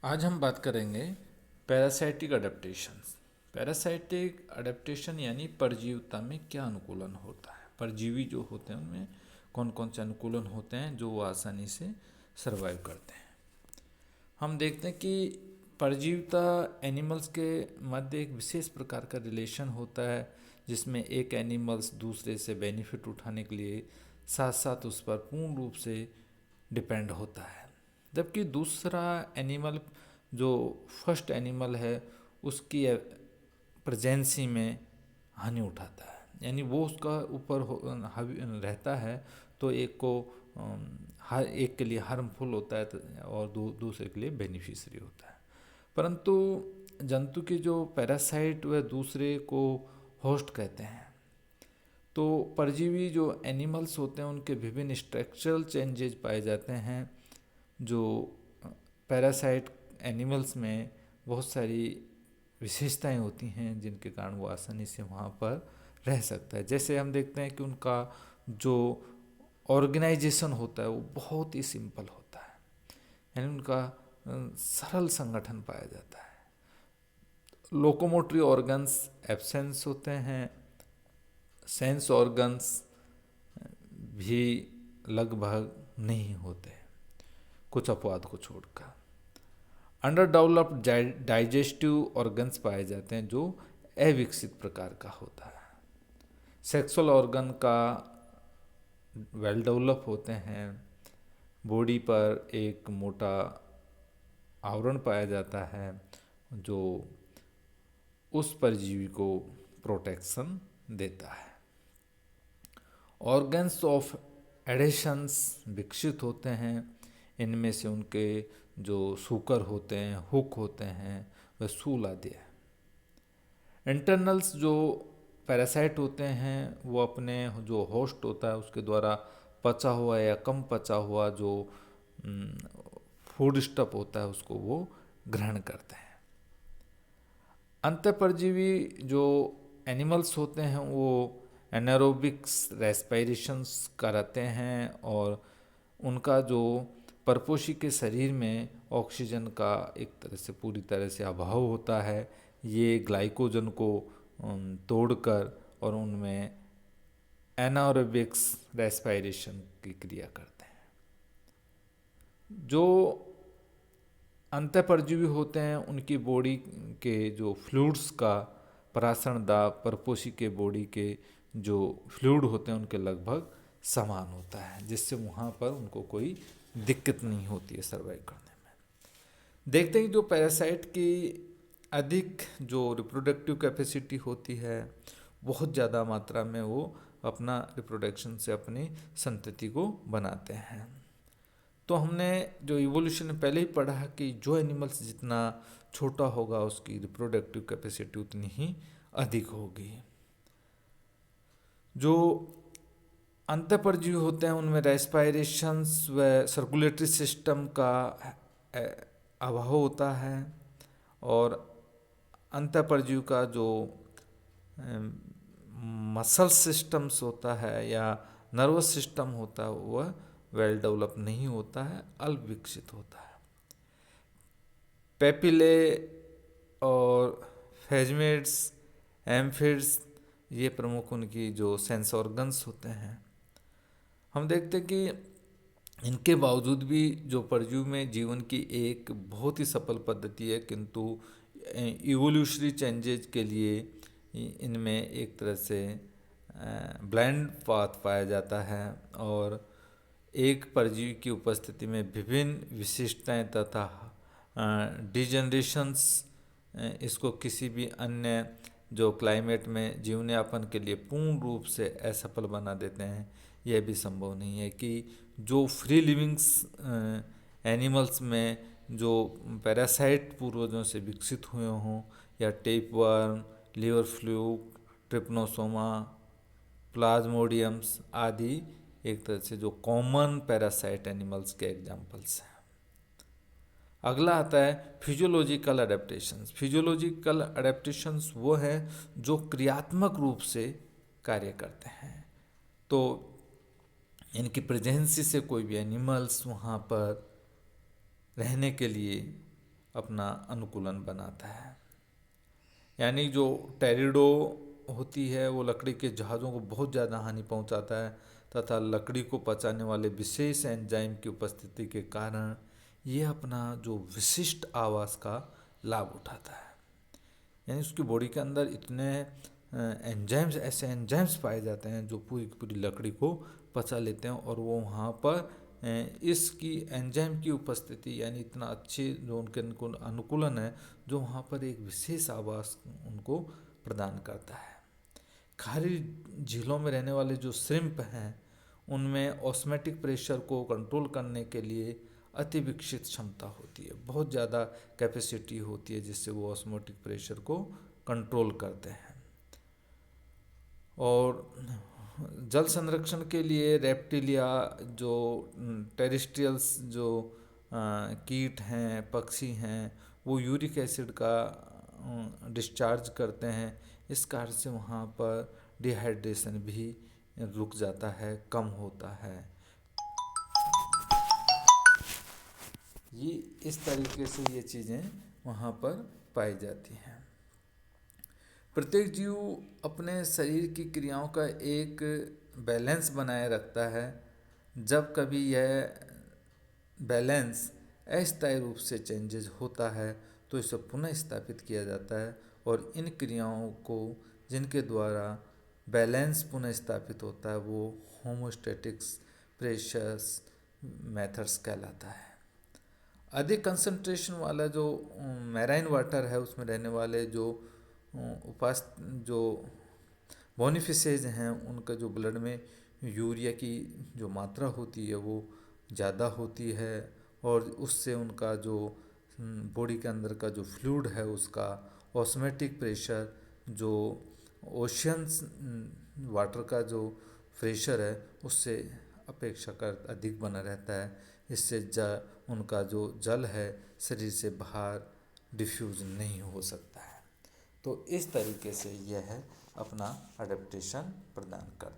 आज हम बात करेंगे पैरासाइटिक अडेप्टेशंस। पैरासाइटिक अडेप्टेशन यानी परजीविता में क्या अनुकूलन होता है। परजीवी जो होते हैं उनमें कौन कौन से अनुकूलन होते हैं जो वो आसानी से सरवाइव करते हैं। हम देखते हैं कि परजीविता एनिमल्स के मध्य एक विशेष प्रकार का रिलेशन होता है, जिसमें एक एनिमल्स दूसरे से बेनिफिट उठाने के लिए साथ साथ उस पर पूर्ण रूप से डिपेंड होता है, जबकि दूसरा एनिमल जो फर्स्ट एनिमल है उसकी प्रेजेंसी में हानि उठाता है, यानी वो उसका ऊपर रहता है तो एक को हर एक के लिए हार्मफुल होता है और दूसरे के लिए बेनिफिशियरी होता है। परंतु जंतु के जो पैरासाइट व दूसरे को होस्ट कहते हैं, तो परजीवी जो एनिमल्स होते हैं उनके विभिन्न स्ट्रक्चरल चेंजेस पाए जाते हैं, जो पैरासाइट एनिमल्स में बहुत सारी विशेषताएं होती हैं जिनके कारण वो आसानी से वहाँ पर रह सकता है। जैसे हम देखते हैं कि उनका जो ऑर्गेनाइजेशन होता है वो बहुत ही सिंपल होता है, यानी उनका सरल संगठन पाया जाता है। लोकोमोटरी ऑर्गन्स एब्सेंस होते हैं, सेंस ऑर्गन्स भी लगभग नहीं होते कुछ अपवाद को छोड़कर। अंडर डेवलप्ड डाइजेस्टिव ऑर्गन्स पाए जाते हैं जो अविकसित प्रकार का होता है। सेक्सुअल ऑर्गन का वेल डेवलप होते हैं। बॉडी पर एक मोटा आवरण पाया जाता है जो उस परजीवी को प्रोटेक्शन देता है। ऑर्गन्स ऑफ एडेशंस विकसित होते हैं। इनमें से उनके जो सूकर होते हैं, हुक होते हैं, वह सूल आदि है। इंटरनल्स जो पैरासाइट होते हैं वो अपने जो होस्ट होता है उसके द्वारा पचा हुआ या कम पचा हुआ जो फूड स्टफ होता है उसको वो ग्रहण करते हैं। अंतःपरजीवी जो एनिमल्स होते हैं वो एनारोबिक्स रेस्पिरेशंस कराते हैं और उनका जो परपोषी के शरीर में ऑक्सीजन का एक तरह से पूरी तरह से अभाव होता है। ये ग्लाइकोजन को तोड़कर और उनमें एनारोबिक्स रेस्पिरेशन की क्रिया करते हैं। जो अंतःपरजीवी होते हैं उनकी बॉडी के जो फ्लूइड्स का परासरण दाब परपोषी के बॉडी के जो फ्लूइड होते हैं उनके लगभग समान होता है, जिससे वहाँ पर उनको कोई दिक्कत नहीं होती है सर्वाइव करने में। देखते हैं कि जो पैरासाइट की अधिक जो रिप्रोडक्टिव कैपेसिटी होती है, बहुत ज़्यादा मात्रा में वो अपना रिप्रोडक्शन से अपनी संतति को बनाते हैं। तो हमने जो इवोल्यूशन में पहले ही पढ़ा है कि जो एनिमल्स जितना छोटा होगा उसकी रिप्रोडक्टिव कैपेसिटी उतनी ही अधिक होगी। जो अंतःपरजीवी होते हैं उनमें रेस्पिरेशंस व सर्कुलेटरी सिस्टम का अभाव होता है और अंतःपरजीवी का जो मसल सिस्टम्स होता है या नर्वस सिस्टम होता है वह वेल डेवलप नहीं होता है, अल्प विकसित होता है। पेपिले और फेजमेट्स, एम्फिड्स ये प्रमुख उनकी जो सेंस ऑर्गन्स होते हैं। हम देखते हैं कि इनके बावजूद भी जो परजीवी में जीवन की एक बहुत ही सफल पद्धति है, किंतु इवोल्यूशनरी चेंजेज के लिए इनमें एक तरह से ब्लाइंड पाथ पाया जाता है और एक परजीवी की उपस्थिति में विभिन्न विशिष्टताएं तथा डिजनरेशंस इसको किसी भी अन्य जो क्लाइमेट में जीवन यापन के लिए पूर्ण रूप से असफल बना देते हैं। यह भी संभव नहीं है कि जो फ्री लिविंग्स एनिमल्स में जो पैरासाइट पूर्वजों से विकसित हुए हों या टेपवर्म, लिवर फ्लूक, ट्रिप्नोसोमा, प्लाज्मोडियम्स आदि एक तरह से जो कॉमन पैरासाइट एनिमल्स के एग्जाम्पल्स हैं। अगला आता है फिजियोलॉजिकल अडेप्टेशंस। फिजियोलॉजिकल अडेप्टेशंस वो है जो क्रियात्मक रूप से कार्य करते हैं। तो इनकी प्रेजेंसी से कोई भी एनिमल्स वहाँ पर रहने के लिए अपना अनुकूलन बनाता है। यानी जो टेरिडो होती है वो लकड़ी के जहाज़ों को बहुत ज़्यादा हानि पहुंचाता है तथा लकड़ी को पचाने वाले विशेष एंजाइम की उपस्थिति के कारण ये अपना जो विशिष्ट आवास का लाभ उठाता है। यानी उसकी बॉडी के अंदर इतने एंजाइम्स, ऐसे एंजाइम्स पाए जाते हैं जो पूरी पूरी लकड़ी को पचा लेते हैं और वो वहाँ पर इसकी एंजाइम की उपस्थिति यानी इतना अच्छे जो उनके अनुकूलन है जो वहाँ पर एक विशेष आवास उनको प्रदान करता है। खारी झीलों में रहने वाले जो श्रिम्प हैं उनमें ऑस्मेटिक प्रेशर को कंट्रोल करने के लिए अति विकसित क्षमता होती है, बहुत ज़्यादा कैपेसिटी होती है जिससे वो ऑस्मोटिक प्रेशर को कंट्रोल करते हैं। और जल संरक्षण के लिए रेप्टिलिया जो टेरेस्ट्रियल्स जो कीट हैं, पक्षी हैं, वो यूरिक एसिड का डिस्चार्ज करते हैं। इस कारण से वहाँ पर डिहाइड्रेशन भी रुक जाता है, कम होता है। ये इस तरीके से ये चीज़ें वहाँ पर पाई जाती हैं। प्रत्येक जीव अपने शरीर की क्रियाओं का एक बैलेंस बनाए रखता है। जब कभी यह बैलेंस अस्थायी रूप से चेंजेस होता है तो इसे पुनः स्थापित किया जाता है और इन क्रियाओं को जिनके द्वारा बैलेंस पुनः स्थापित होता है वो होमोस्टैटिक्स प्रेशर्स मेथड्स कहलाता है। अधिक कंसंट्रेशन वाला जो मैराइन वाटर है उसमें रहने वाले जो जो बोनिफिसेज हैं उनका जो ब्लड में यूरिया की जो मात्रा होती है वो ज़्यादा होती है और उससे उनका जो बॉडी के अंदर का जो फ्लूइड है उसका ऑस्मेटिक प्रेशर जो ओशियंस वाटर का जो प्रेशर है उससे अपेक्षाकृत अधिक बना रहता है। इससे उनका जो जल है शरीर से बाहर डिफ्यूज़ नहीं हो सकता है। तो इस तरीके से यह अपना अडेप्टेशन प्रदान करता है।